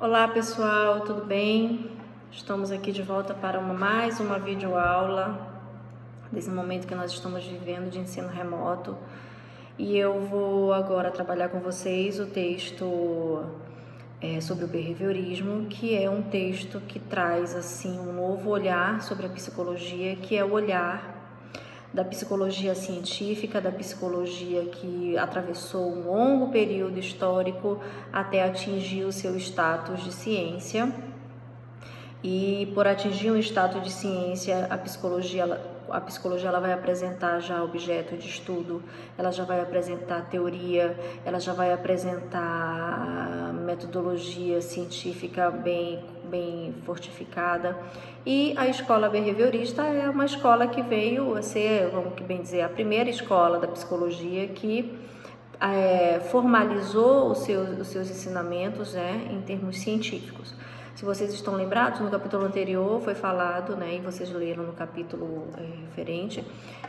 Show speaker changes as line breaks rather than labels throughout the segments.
Olá pessoal, tudo bem? Estamos aqui de volta para mais uma videoaula desse momento que nós estamos vivendo de ensino remoto. E eu vou agora trabalhar com vocês o texto sobre o behaviorismo, que é um texto que traz assim um novo olhar sobre a psicologia, que é o olhar da psicologia científica, da psicologia que atravessou um longo período histórico até atingir o seu status de ciência. E por atingir um status de ciência, a psicologia ela vai apresentar já objeto de estudo, ela já vai apresentar teoria, ela já vai apresentar metodologia científica bem fortificada. E a escola behaviorista é uma escola que veio a ser, vamos bem dizer, a primeira escola da psicologia que formalizou os seus ensinamentos, em termos científicos. Se vocês estão lembrados, no capítulo anterior foi falado, e vocês leram no capítulo referente,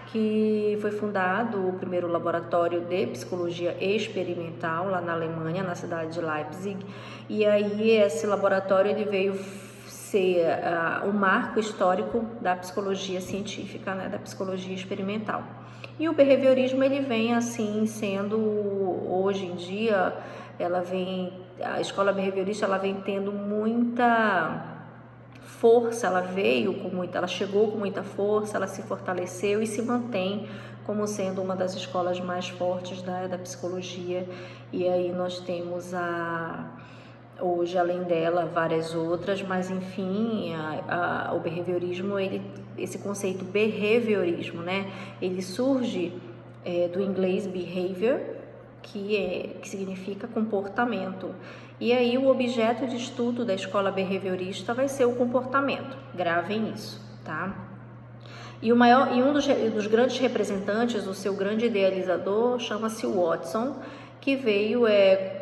que foi fundado o primeiro laboratório de psicologia experimental lá na Alemanha, na cidade de Leipzig, e aí esse laboratório ele veio ser o marco histórico da psicologia científica, da psicologia experimental. E o behaviorismo ele vem assim sendo, hoje em dia, a escola behaviorista ela vem tendo muita força, ela chegou com muita força, ela se fortaleceu e se mantém como sendo uma das escolas mais fortes da psicologia. E aí nós temos hoje, além dela, várias outras, mas enfim, o behaviorismo, esse conceito behaviorismo, ele surge do inglês behavior, que significa comportamento. E aí o objeto de estudo da escola behaviorista vai ser o comportamento. Gravem isso, tá? E um dos grandes representantes, o seu grande idealizador, chama-se Watson, que veio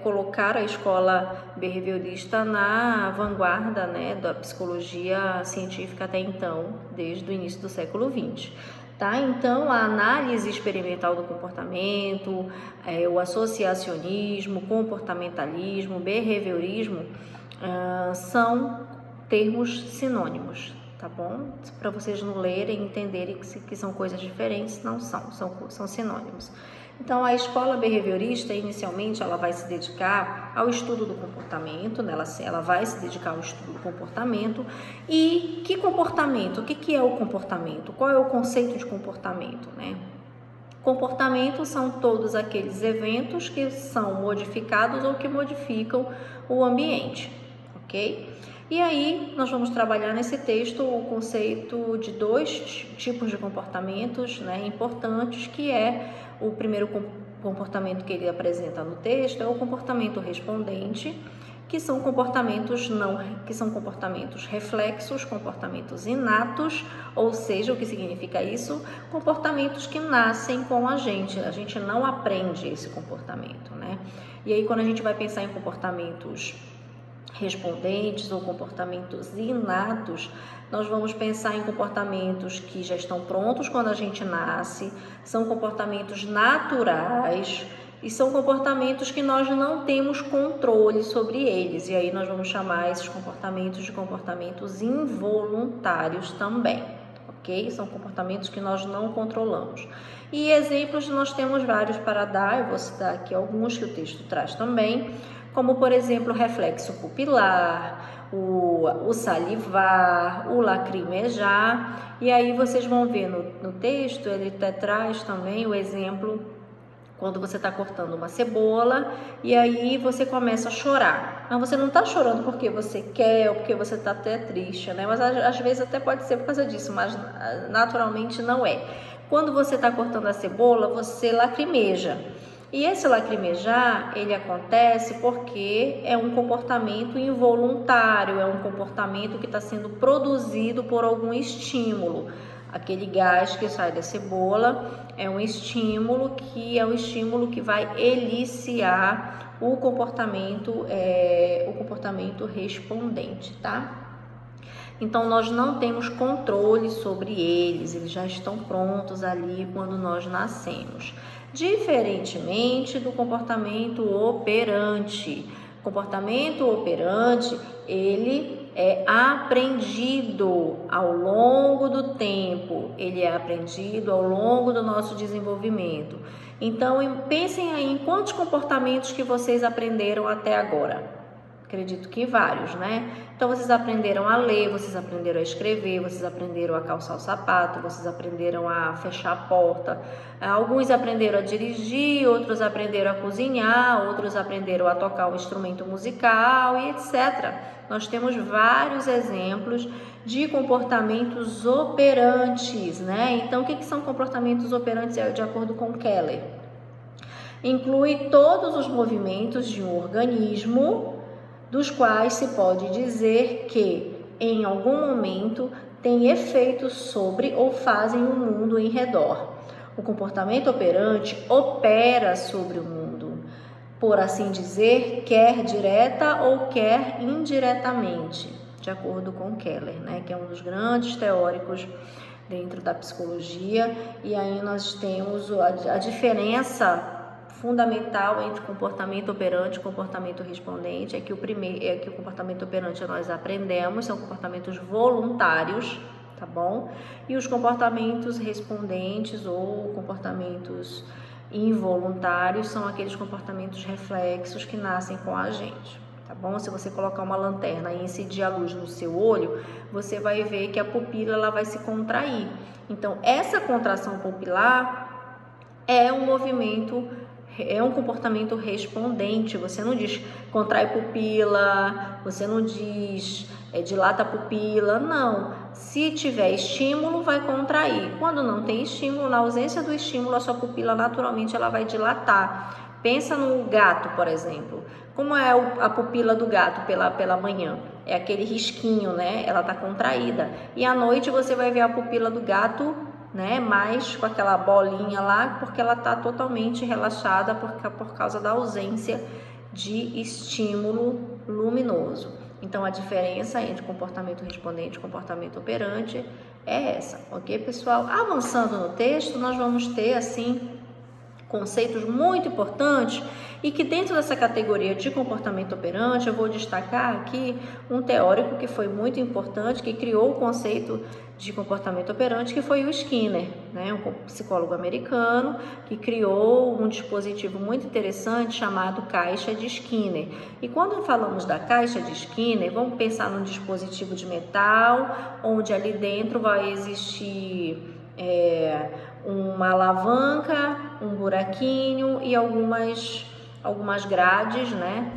colocar a escola behaviorista na vanguarda, da psicologia científica até então, desde o início do século XX. Tá? Então, a análise experimental do comportamento, o associacionismo, comportamentalismo, behaviorismo, são termos sinônimos, tá bom? Para vocês não lerem e entenderem que são coisas diferentes, não são sinônimos. Então, a escola behaviorista, inicialmente, ela vai se dedicar ao estudo do comportamento, ela vai se dedicar ao estudo do comportamento. E que comportamento? O que é o comportamento? Qual é o conceito de comportamento, Comportamento são todos aqueles eventos que são modificados ou que modificam o ambiente, ok? E aí, nós vamos trabalhar nesse texto o conceito de dois tipos de comportamentos, importantes, que é o primeiro comportamento que ele apresenta no texto, é o comportamento respondente, que são comportamentos reflexos, comportamentos inatos, ou seja, o que significa isso? Comportamentos que nascem com a gente não aprende esse comportamento, E aí, quando a gente vai pensar em comportamentos respondentes ou comportamentos inatos, nós vamos pensar em comportamentos que já estão prontos quando a gente nasce, são comportamentos naturais e são comportamentos que nós não temos controle sobre eles, e aí nós vamos chamar esses comportamentos de comportamentos involuntários também, ok? São comportamentos que nós não controlamos. E exemplos nós temos vários para dar, eu vou citar aqui alguns que o texto traz também, como por exemplo o reflexo pupilar, o salivar, o lacrimejar. E aí vocês vão ver no texto, ele traz também o exemplo quando você está cortando uma cebola e aí você começa a chorar. Mas você não está chorando porque você quer ou porque você está até triste, Mas às vezes até pode ser por causa disso, mas naturalmente não é. Quando você está cortando a cebola, você lacrimeja. E esse lacrimejar, ele acontece porque é um comportamento involuntário, é um comportamento que está sendo produzido por algum estímulo. Aquele gás que sai da cebola é um estímulo que vai eliciar o comportamento respondente, tá? Então, nós não temos controle sobre eles já estão prontos ali quando nós nascemos. Diferentemente do comportamento operante. Comportamento operante, ele é aprendido ao longo do tempo, ele é aprendido ao longo do nosso desenvolvimento. Então, pensem aí em quantos comportamentos que vocês aprenderam até agora. Acredito que vários, né? Então, vocês aprenderam a ler, vocês aprenderam a escrever, vocês aprenderam a calçar o sapato, vocês aprenderam a fechar a porta. Alguns aprenderam a dirigir, outros aprenderam a cozinhar, outros aprenderam a tocar um instrumento musical e etc. Nós temos vários exemplos de comportamentos operantes, né? Então, o que são comportamentos operantes de acordo com Keller? Inclui todos os movimentos de um organismo, dos quais se pode dizer que, em algum momento, têm efeitos sobre ou fazem o mundo em redor. O comportamento operante opera sobre o mundo, por assim dizer, quer direta ou quer indiretamente, de acordo com Keller, né, que é um dos grandes teóricos dentro da psicologia. E aí nós temos a diferença fundamental entre comportamento operante e comportamento respondente é que o comportamento operante nós aprendemos, são comportamentos voluntários, tá bom? E os comportamentos respondentes ou comportamentos involuntários são aqueles comportamentos reflexos que nascem com a gente, tá bom? Se você colocar uma lanterna e incidir a luz no seu olho, você vai ver que a pupila ela vai se contrair. Então, essa contração pupilar é um movimento, é um comportamento respondente. Você não diz contrai pupila, você não diz dilata a pupila, não. Se tiver estímulo, vai contrair. Quando não tem estímulo, na ausência do estímulo, a sua pupila naturalmente ela vai dilatar. Pensa no gato, por exemplo. Como é a pupila do gato pela manhã? É aquele risquinho, né? Ela está contraída. E à noite você vai ver a pupila do gato, né, mais com aquela bolinha lá, porque ela está totalmente relaxada por causa da ausência de estímulo luminoso. Então, a diferença entre comportamento respondente e comportamento operante é essa, ok, pessoal? Avançando no texto, nós vamos ter, assim, conceitos muito importantes e que dentro dessa categoria de comportamento operante eu vou destacar aqui um teórico que foi muito importante, que criou o conceito de comportamento operante, que foi o Skinner, né? Um psicólogo americano que criou um dispositivo muito interessante chamado caixa de Skinner. E quando falamos da caixa de Skinner, vamos pensar num dispositivo de metal, onde ali dentro vai existir uma alavanca, um buraquinho e algumas grades, né?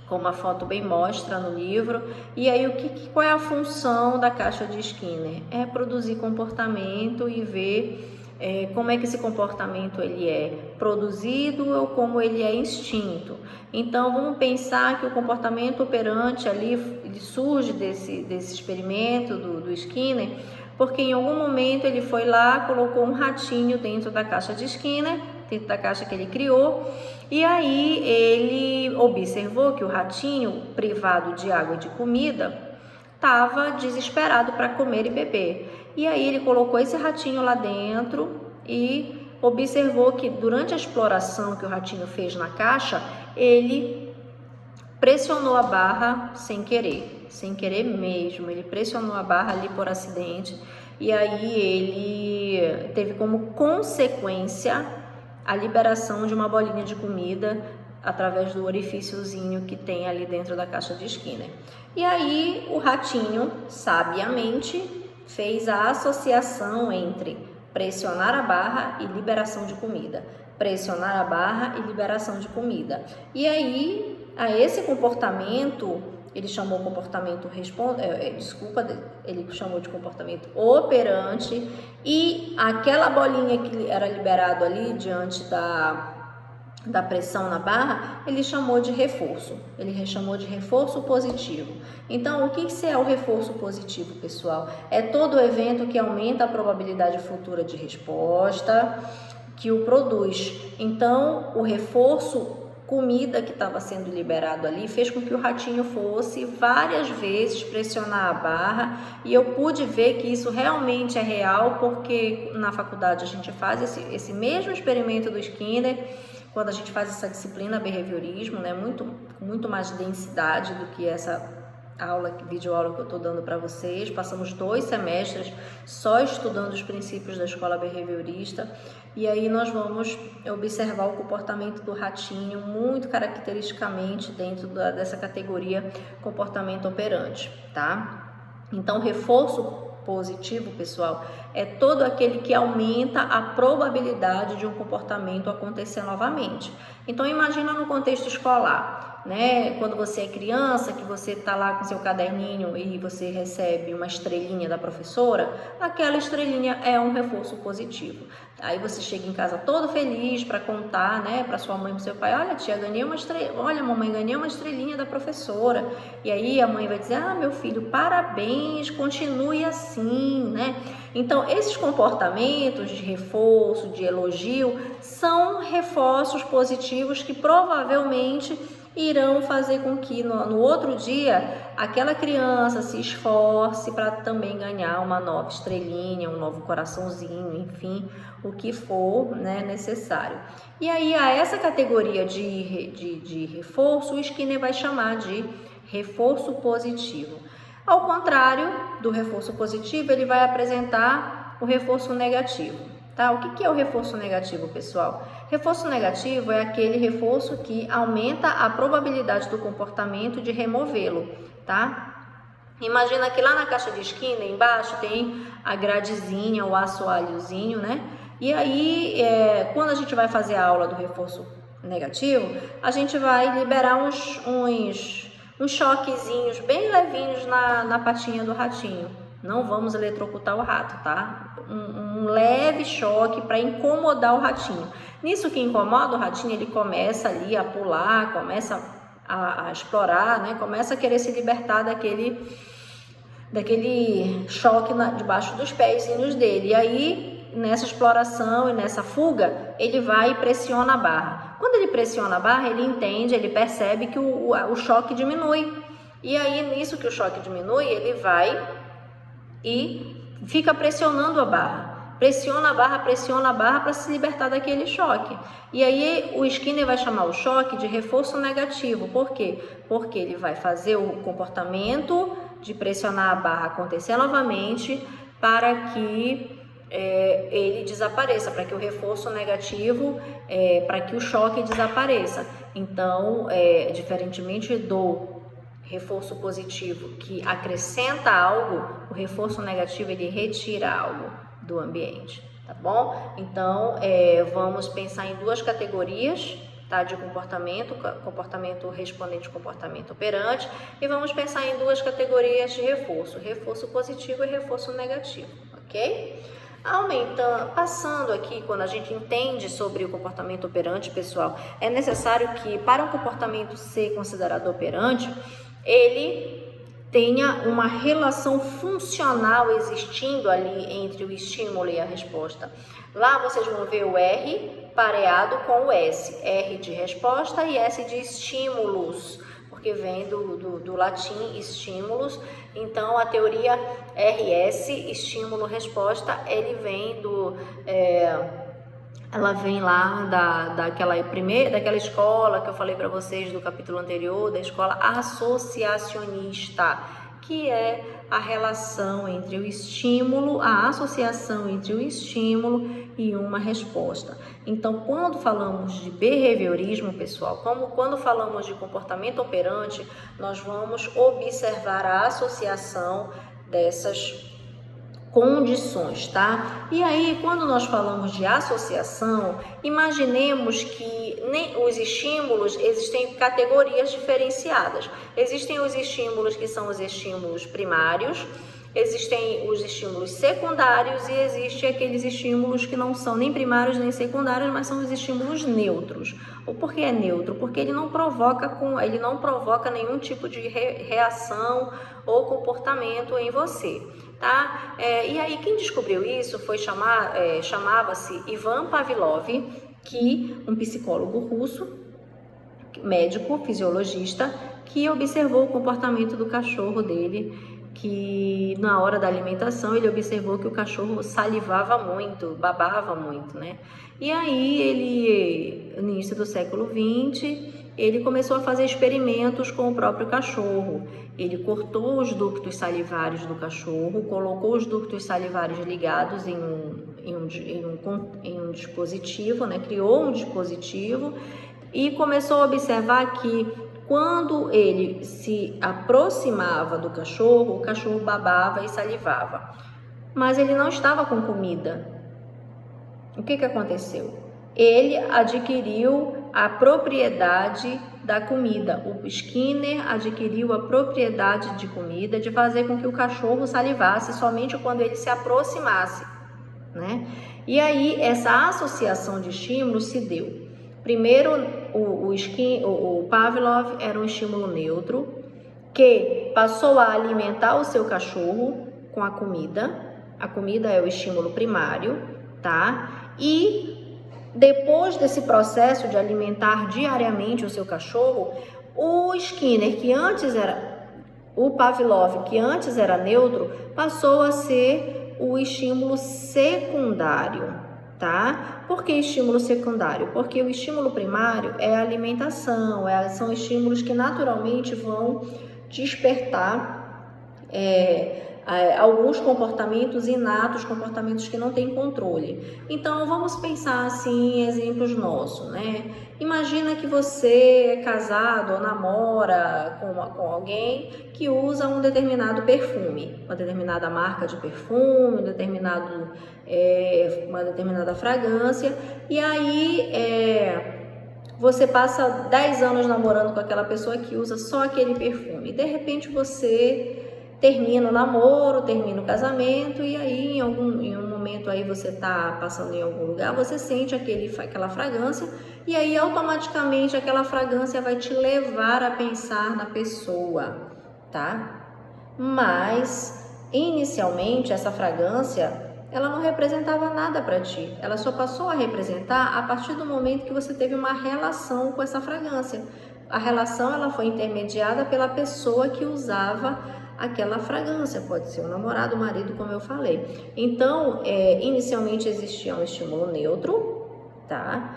Como a foto bem mostra no livro. E aí, qual é a função da caixa de Skinner? É produzir comportamento e ver como é que esse comportamento ele é produzido ou como ele é instinto. Então, vamos pensar que o comportamento operante ali ele surge desse experimento do Skinner, porque em algum momento ele foi lá, colocou um ratinho dentro da caixa de Skinner, dentro da caixa que ele criou, e aí ele observou que o ratinho, privado de água e de comida, estava desesperado para comer e beber. E aí ele colocou esse ratinho lá dentro e observou que durante a exploração que o ratinho fez na caixa, ele pressionou a barra sem querer mesmo, ele pressionou a barra ali por acidente, e aí ele teve como consequência a liberação de uma bolinha de comida através do orifíciozinho que tem ali dentro da caixa de Skinner. E aí o ratinho, sabiamente, fez a associação entre pressionar a barra e liberação de comida. Pressionar a barra e liberação de comida. E aí, a esse comportamento, ele chamou comportamento ele chamou de comportamento operante, e aquela bolinha que era liberado ali diante da pressão na barra, ele chamou de reforço. Ele chamou de reforço positivo. Então, o que é o reforço positivo, pessoal? É todo evento que aumenta a probabilidade futura de resposta, que o produz. Então, o reforço comida que estava sendo liberado ali fez com que o ratinho fosse várias vezes pressionar a barra, e eu pude ver que isso realmente é real, porque na faculdade a gente faz esse mesmo experimento do Skinner quando a gente faz essa disciplina behaviorismo, né, muito mais densidade do que essa videoaula que eu estou dando para vocês. Passamos 2 semestres só estudando os princípios da escola behaviorista, e aí nós vamos observar o comportamento do ratinho muito caracteristicamente dentro dessa categoria comportamento operante, tá? Então, reforço positivo, pessoal, é todo aquele que aumenta a probabilidade de um comportamento acontecer novamente. Então, imagina no contexto escolar, né? Quando você é criança, que você está lá com seu caderninho e você recebe uma estrelinha da professora, aquela estrelinha é um reforço positivo. Aí você chega em casa todo feliz para contar, né, para sua mãe e para seu pai: olha, tia, ganhei uma estrelinha, olha, mamãe, ganhei uma estrelinha da professora. E aí a mãe vai dizer: ah, meu filho, parabéns, continue assim, né? Então, esses comportamentos de reforço, de elogio, são reforços positivos que provavelmente irão fazer com que no outro dia aquela criança se esforce para também ganhar uma nova estrelinha, um novo coraçãozinho, enfim, o que for, né, necessário. E aí, a essa categoria de reforço, o Skinner vai chamar de reforço positivo. Ao contrário do reforço positivo, ele vai apresentar o reforço negativo. Tá? O que é o reforço negativo, pessoal? Reforço negativo é aquele reforço que aumenta a probabilidade do comportamento de removê-lo, tá? Imagina que lá na caixa de Skinner, embaixo, tem a gradezinha, o assoalhozinho, né? E aí, quando a gente vai fazer a aula do reforço negativo, a gente vai liberar uns choquezinhos bem levinhos na patinha do ratinho. Não vamos eletrocutar o rato, tá? Um leve choque para incomodar o ratinho. Nisso que incomoda o ratinho, ele começa ali a pular, começa a explorar, né? Começa a querer se libertar daquele choque debaixo dos pezinhos dele. E aí, nessa exploração e nessa fuga, ele vai e pressiona a barra. Quando ele pressiona a barra, ele entende, ele percebe que o choque diminui. E aí, nisso que o choque diminui, ele vai e fica pressionando a barra. Pressiona a barra para se libertar daquele choque. E aí o Skinner vai chamar o choque de reforço negativo. Por quê? Porque ele vai fazer o comportamento de pressionar a barra acontecer novamente para que ele desapareça, para que o reforço negativo, para que o choque desapareça. Então, diferentemente do reforço positivo que acrescenta algo, o reforço negativo ele retira algo do ambiente, tá bom? Então, vamos pensar em 2 categorias, tá, de comportamento respondente, comportamento operante, e vamos pensar em 2 categorias de reforço positivo e reforço negativo, ok? Passando aqui, quando a gente entende sobre o comportamento operante, pessoal, é necessário que, para um comportamento ser considerado operante, ele tenha uma relação funcional existindo ali entre o estímulo e a resposta. Lá vocês vão ver o R pareado com o S, R de resposta e S de estímulos, porque vem do latim estímulos. Então, a teoria RS, estímulo-resposta, ele vem ela vem lá daquela escola que eu falei para vocês do capítulo anterior, da escola associacionista, que é a relação entre o estímulo, a associação entre o estímulo e uma resposta. Então, quando falamos de behaviorismo, pessoal, quando falamos de comportamento operante, nós vamos observar a associação dessas condições, tá? E aí, quando nós falamos de associação, imaginemos que os estímulos existem categorias diferenciadas. Existem os estímulos que são os estímulos primários, existem os estímulos secundários e existem aqueles estímulos que não são nem primários nem secundários, mas são os estímulos neutros. Por que é neutro? Porque ele não provoca nenhum tipo de reação ou comportamento em você. Tá? E aí quem descobriu isso chamava-se Ivan Pavlov, um psicólogo russo, médico, fisiologista, que observou o comportamento do cachorro dele que na hora da alimentação ele observou que o cachorro salivava muito, babava muito, né? E aí ele, no início do século XX, ele começou a fazer experimentos com o próprio cachorro. Ele cortou os ductos salivares do cachorro, colocou os ductos salivares ligados em um dispositivo, né? Criou um dispositivo e começou a observar que quando ele se aproximava do cachorro, o cachorro babava e salivava. Mas ele não estava com comida. O que aconteceu? Ele adquiriu a propriedade da comida. O Skinner adquiriu a propriedade de comida, de fazer com que o cachorro salivasse somente quando ele se aproximasse, né? E aí essa associação de estímulos se deu. Primeiro, o Pavlov era um estímulo neutro que passou a alimentar o seu cachorro com a comida. A comida é o estímulo primário, tá? E depois desse processo de alimentar diariamente o seu cachorro, o Skinner, que antes era o Pavlov, que antes era neutro, passou a ser o estímulo secundário, tá? Por que estímulo secundário? Porque o estímulo primário é a alimentação, são estímulos que naturalmente vão despertar alguns comportamentos inatos, comportamentos que não têm controle. Então, vamos pensar assim em exemplos nossos, né? Imagina que você é casado ou namora com alguém que usa um determinado perfume, uma determinada marca de perfume, uma determinada fragrância, e aí você passa 10 anos namorando com aquela pessoa que usa só aquele perfume. De repente você termina o namoro, termina o casamento, e aí em um momento aí você tá passando em algum lugar, você sente aquela fragrância, e aí automaticamente aquela fragrância vai te levar a pensar na pessoa, tá? Mas inicialmente essa fragrância ela não representava nada para ti, ela só passou a representar a partir do momento que você teve uma relação com essa fragrância. A relação ela foi intermediada pela pessoa que usava aquela fragrância, pode ser o namorado, o marido, como eu falei. Então, inicialmente existia um estímulo neutro, tá?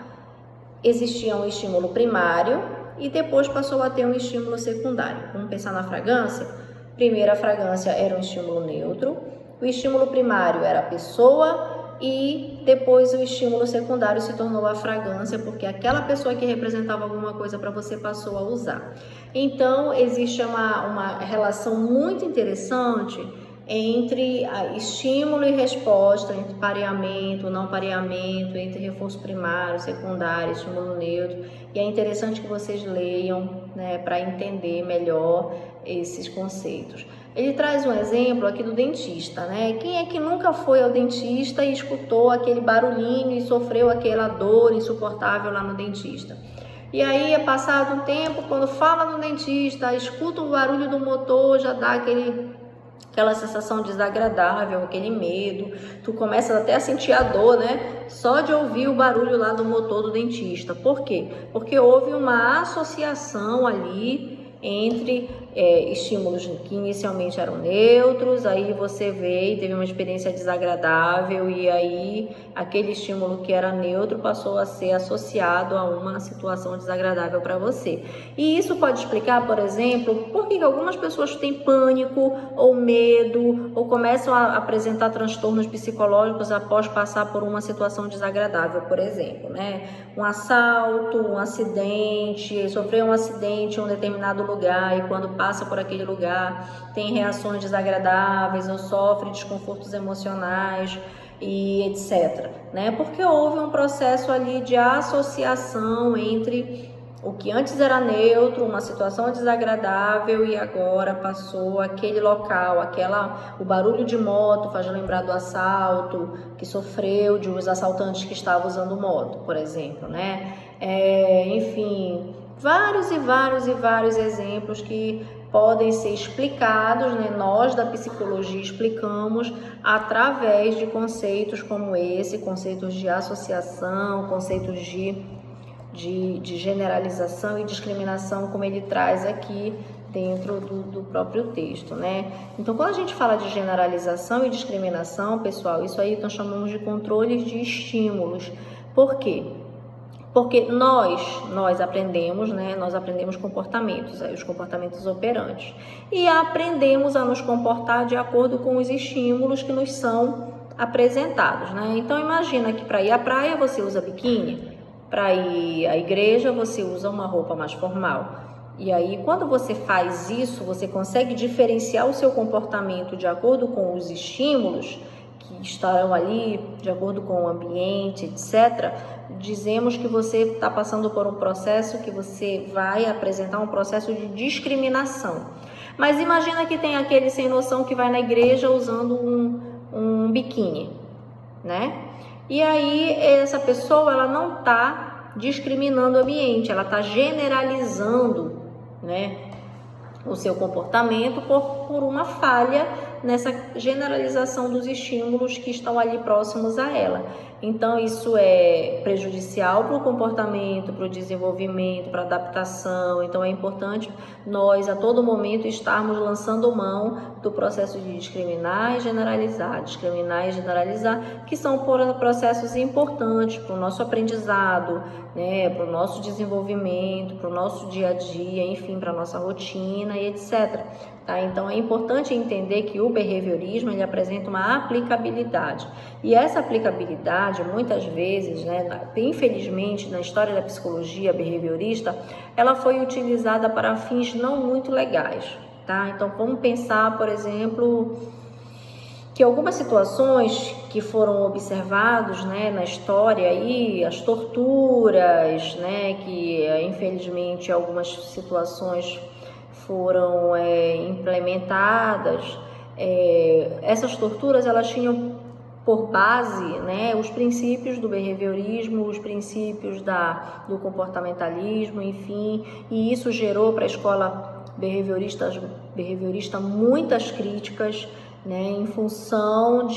Existia um estímulo primário e depois passou a ter um estímulo secundário. Vamos pensar na fragrância? Primeiro, a fragrância era um estímulo neutro, o estímulo primário era a pessoa e depois o estímulo secundário se tornou a fragrância, porque aquela pessoa que representava alguma coisa para você passou a usar. Então, existe uma relação muito interessante entre estímulo e resposta, entre pareamento, não pareamento, entre reforço primário, secundário, estímulo neutro. E é interessante que vocês leiam, né, para entender melhor esses conceitos. Ele traz um exemplo aqui do dentista, né? Quem é que nunca foi ao dentista e escutou aquele barulhinho e sofreu aquela dor insuportável lá no dentista? E aí, passado um tempo, quando fala no dentista, escuta o barulho do motor, já dá aquela sensação desagradável, aquele medo. Tu começa até a sentir a dor, né? Só de ouvir o barulho lá do motor do dentista. Por quê? Porque houve uma associação ali entre estímulos que inicialmente eram neutros, aí você veio, teve uma experiência desagradável e aí aquele estímulo que era neutro passou a ser associado a uma situação desagradável para você. E isso pode explicar, por exemplo, por que algumas pessoas têm pânico ou medo ou começam a apresentar transtornos psicológicos após passar por uma situação desagradável, por exemplo, né? Um assalto, um acidente, sofreu um acidente em um determinado lugar e quando passa por aquele lugar tem reações desagradáveis ou sofre desconfortos emocionais e etc, né? Porque houve um processo ali de associação entre o que antes era neutro, uma situação desagradável e agora passou aquele local, o barulho de moto faz lembrar do assalto que sofreu, de os assaltantes que estavam usando moto, por exemplo, né? Enfim, vários e vários exemplos que podem ser explicados, né? Nós da psicologia explicamos através de conceitos como esse, conceitos de associação, conceitos de generalização e discriminação, como ele traz aqui dentro do próprio texto, né? Então, quando a gente fala de generalização e discriminação, pessoal, isso aí nós chamamos de controles de estímulos. Por quê? Porque nós aprendemos, né? Nós aprendemos comportamentos, os comportamentos operantes, e aprendemos a nos comportar de acordo com os estímulos que nos são apresentados, né? Então, imagina que para ir à praia você usa biquíni, para ir à igreja você usa uma roupa mais formal. E aí, quando você faz isso, você consegue diferenciar o seu comportamento de acordo com os estímulos que estarão ali, de acordo com o ambiente, etc. Dizemos que você está passando por um processo que você vai apresentar um processo de discriminação. Mas imagina que tem aquele sem noção que vai na igreja usando um biquíni, né? E aí essa pessoa, ela não está discriminando o ambiente, ela está generalizando, né, o seu comportamento por uma falha nessa generalização dos estímulos que estão ali próximos a ela. Então, isso é prejudicial para o comportamento, para o desenvolvimento, para a adaptação. Então, é importante nós, a todo momento, estarmos lançando mão do processo de discriminar e generalizar, que são processos importantes para o nosso aprendizado, né, para o nosso desenvolvimento, para o nosso dia a dia, enfim, para a nossa rotina e etc. Tá? Então, é importante entender que o behaviorismo, ele apresenta uma aplicabilidade. E essa aplicabilidade, muitas vezes, né, infelizmente, na história da psicologia behaviorista, ela foi utilizada para fins não muito legais. Tá? Então, vamos pensar, por exemplo, que algumas situações que foram observadas, né, na história, aí, as torturas, né, que infelizmente algumas situações foram implementadas, essas torturas, elas tinham por base, né, os princípios do behaviorismo, os princípios do comportamentalismo, enfim, e isso gerou para a escola behaviorista muitas críticas, né, em função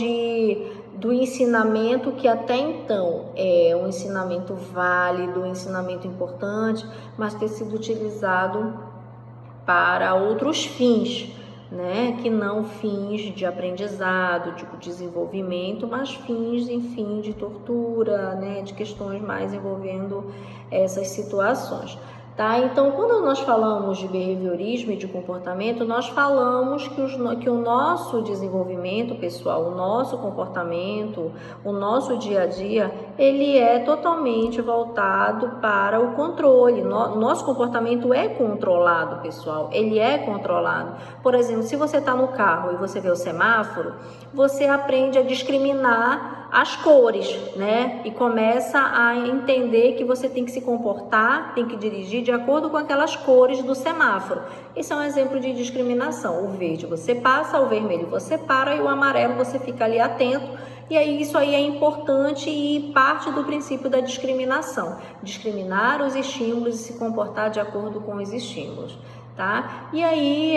do ensinamento que até então é um ensinamento válido, um ensinamento importante, mas ter sido utilizado para outros fins, né, que não fins de aprendizado, de desenvolvimento, mas fins, enfim, de tortura, né, de questões mais envolvendo essas situações. Tá? Então, quando nós falamos de behaviorismo e de comportamento, nós falamos que o nosso desenvolvimento pessoal, o nosso comportamento, o nosso dia a dia, ele é totalmente voltado para o controle. Nosso comportamento é controlado, pessoal, ele é controlado. Por exemplo, se você está no carro e você vê o semáforo, você aprende a discriminar as cores, né? E começa a entender que você tem que se comportar, tem que dirigir de acordo com aquelas cores do semáforo. Isso é um exemplo de discriminação. O verde você passa, o vermelho você para e o amarelo você fica ali atento. E aí isso aí é importante e parte do princípio da discriminação. Discriminar os estímulos e se comportar de acordo com os estímulos. Tá? E aí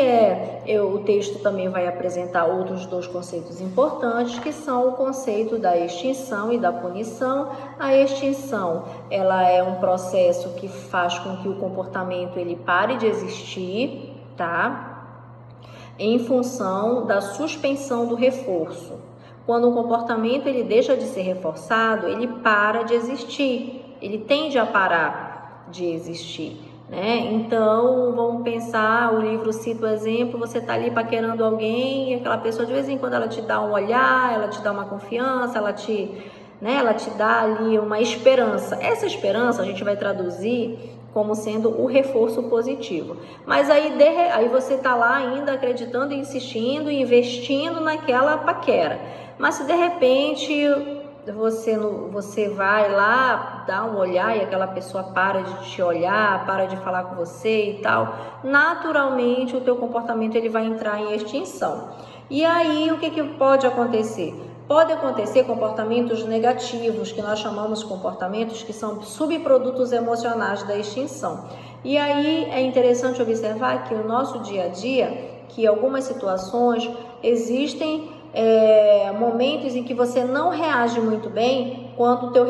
o texto também vai apresentar outros dois conceitos importantes, que são o conceito da extinção e da punição. A extinção, ela é um processo que faz com que o comportamento ele pare de existir, tá? Em função da suspensão do reforço. Quando o comportamento ele deixa de ser reforçado, ele para de existir, ele tende a parar de existir. Né? Então, vamos pensar, o livro cita o exemplo, você está ali paquerando alguém e aquela pessoa de vez em quando ela te dá um olhar, ela te dá uma confiança, ela te dá ali uma esperança. Essa esperança a gente vai traduzir como sendo o reforço positivo. Mas aí você está lá ainda acreditando, insistindo, investindo naquela paquera. Mas se de repente você vai lá, dá um olhar e aquela pessoa para de te olhar, para de falar com você e tal, naturalmente o teu comportamento ele vai entrar em extinção. E aí o que pode acontecer? Pode acontecer comportamentos negativos, que nós chamamos de comportamentos que são subprodutos emocionais da extinção. E aí é interessante observar que no nosso dia a dia, que em algumas situações existem momentos em que você não reage muito bem quando o teu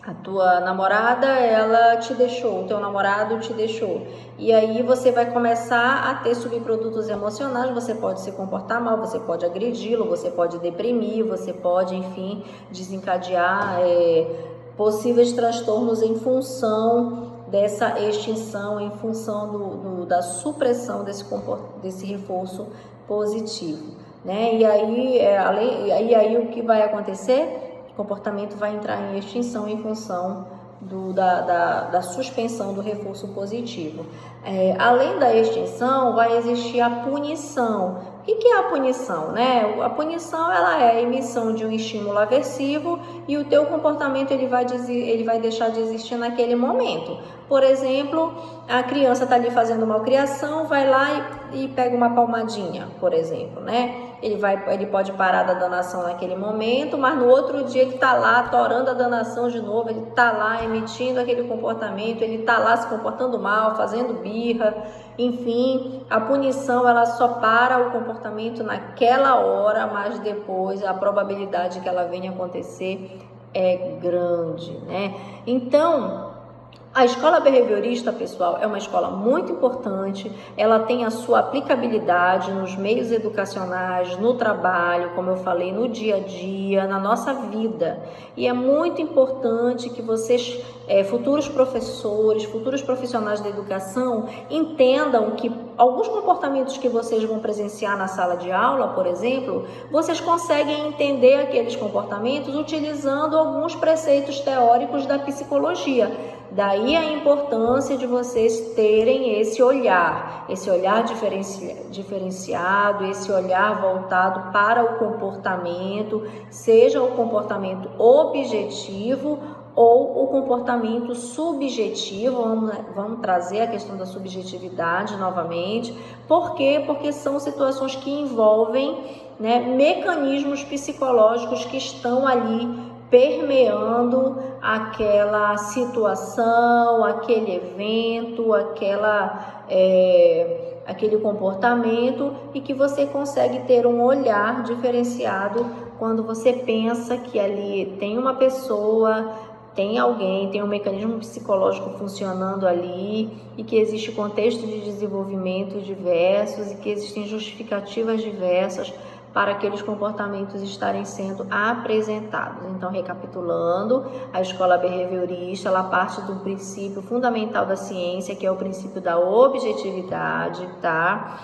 a tua namorada, ela te deixou, o teu namorado te deixou. E aí você vai começar a ter subprodutos emocionais, você pode se comportar mal, você pode agredi-lo, você pode deprimir, você pode, enfim, desencadear possíveis transtornos em função dessa extinção, em função da supressão desse reforço positivo, né? E aí o que vai acontecer? O comportamento vai entrar em extinção em função da suspensão do reforço positivo. Além da extinção, vai existir a punição. O que é a punição, né? A punição, ela é a emissão de um estímulo aversivo e o teu comportamento ele vai deixar de existir naquele momento. Por exemplo, a criança está ali fazendo malcriação, vai lá e pega uma palmadinha, por exemplo, né? Ele pode parar da danação naquele momento, mas no outro dia ele está lá torando a danação de novo, ele está lá emitindo aquele comportamento, ele está lá se comportando mal, fazendo birra, enfim, a punição ela só para o comportamento naquela hora, mas depois a probabilidade que ela venha acontecer é grande, né? Então, a escola behaviorista, pessoal, é uma escola muito importante, ela tem a sua aplicabilidade nos meios educacionais, no trabalho, como eu falei, no dia a dia, na nossa vida. E é muito importante que vocês, futuros professores, futuros profissionais da educação, entendam que alguns comportamentos que vocês vão presenciar na sala de aula, por exemplo, vocês conseguem entender aqueles comportamentos utilizando alguns preceitos teóricos da psicologia. Daí a importância de vocês terem esse olhar diferenciado, esse olhar voltado para o comportamento, seja o comportamento objetivo ou o comportamento subjetivo. Vamos trazer a questão da subjetividade novamente. Por quê? Porque são situações que envolvem, né, mecanismos psicológicos que estão ali permeando aquela situação, aquele evento, aquele comportamento, e que você consegue ter um olhar diferenciado quando você pensa que ali tem uma pessoa, tem alguém, tem um mecanismo psicológico funcionando ali e que existe contexto de desenvolvimento diversos e que existem justificativas diversas para aqueles comportamentos estarem sendo apresentados. Então, recapitulando, a escola behaviorista, ela parte do princípio fundamental da ciência, que é o princípio da objetividade, tá?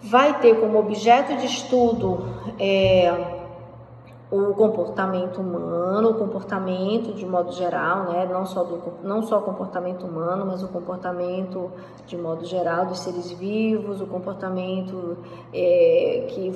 Vai ter como objeto de estudo o comportamento humano, o comportamento de modo geral, né? Não só o comportamento humano, mas o comportamento de modo geral dos seres vivos, o comportamento que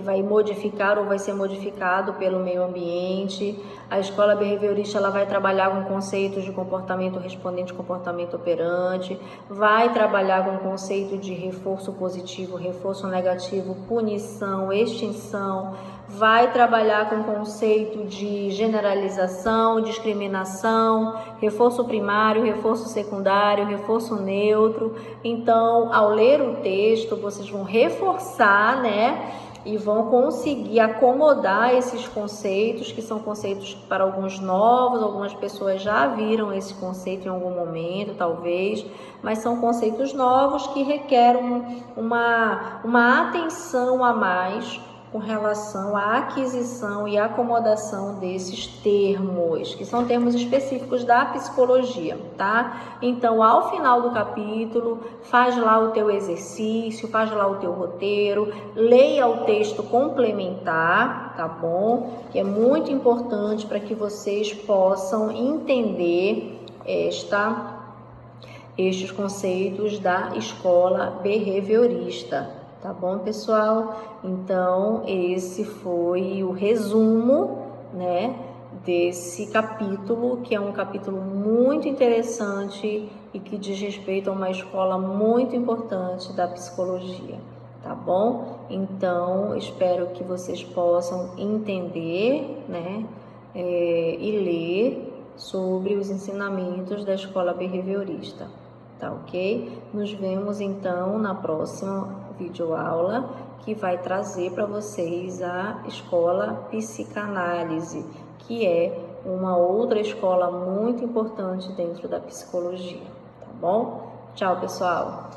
vai modificar ou vai ser modificado pelo meio ambiente. A escola behaviorista ela vai trabalhar com conceitos de comportamento respondente, comportamento operante, vai trabalhar com o conceito de reforço positivo, reforço negativo, punição, extinção, vai trabalhar com o conceito de generalização, discriminação, reforço primário, reforço secundário, reforço neutro. Então, ao ler o texto, vocês vão reforçar, né? E vão conseguir acomodar esses conceitos, que são conceitos para alguns novos, algumas pessoas já viram esse conceito em algum momento, talvez, mas são conceitos novos que requerem uma atenção a mais com relação à aquisição e acomodação desses termos, que são termos específicos da psicologia, tá? Então, ao final do capítulo, faz lá o teu exercício, faz lá o teu roteiro, leia o texto complementar, tá bom? Que é muito importante para que vocês possam entender estes conceitos da escola behaviorista. Tá bom, pessoal? Então, esse foi o resumo, né, desse capítulo, que é um capítulo muito interessante e que diz respeito a uma escola muito importante da psicologia, tá bom? Então, espero que vocês possam entender, né, e ler sobre os ensinamentos da escola behaviorista, tá ok? Nos vemos, então, na próxima videoaula, que vai trazer para vocês a escola psicanálise, que é uma outra escola muito importante dentro da psicologia, tá bom? Tchau, pessoal!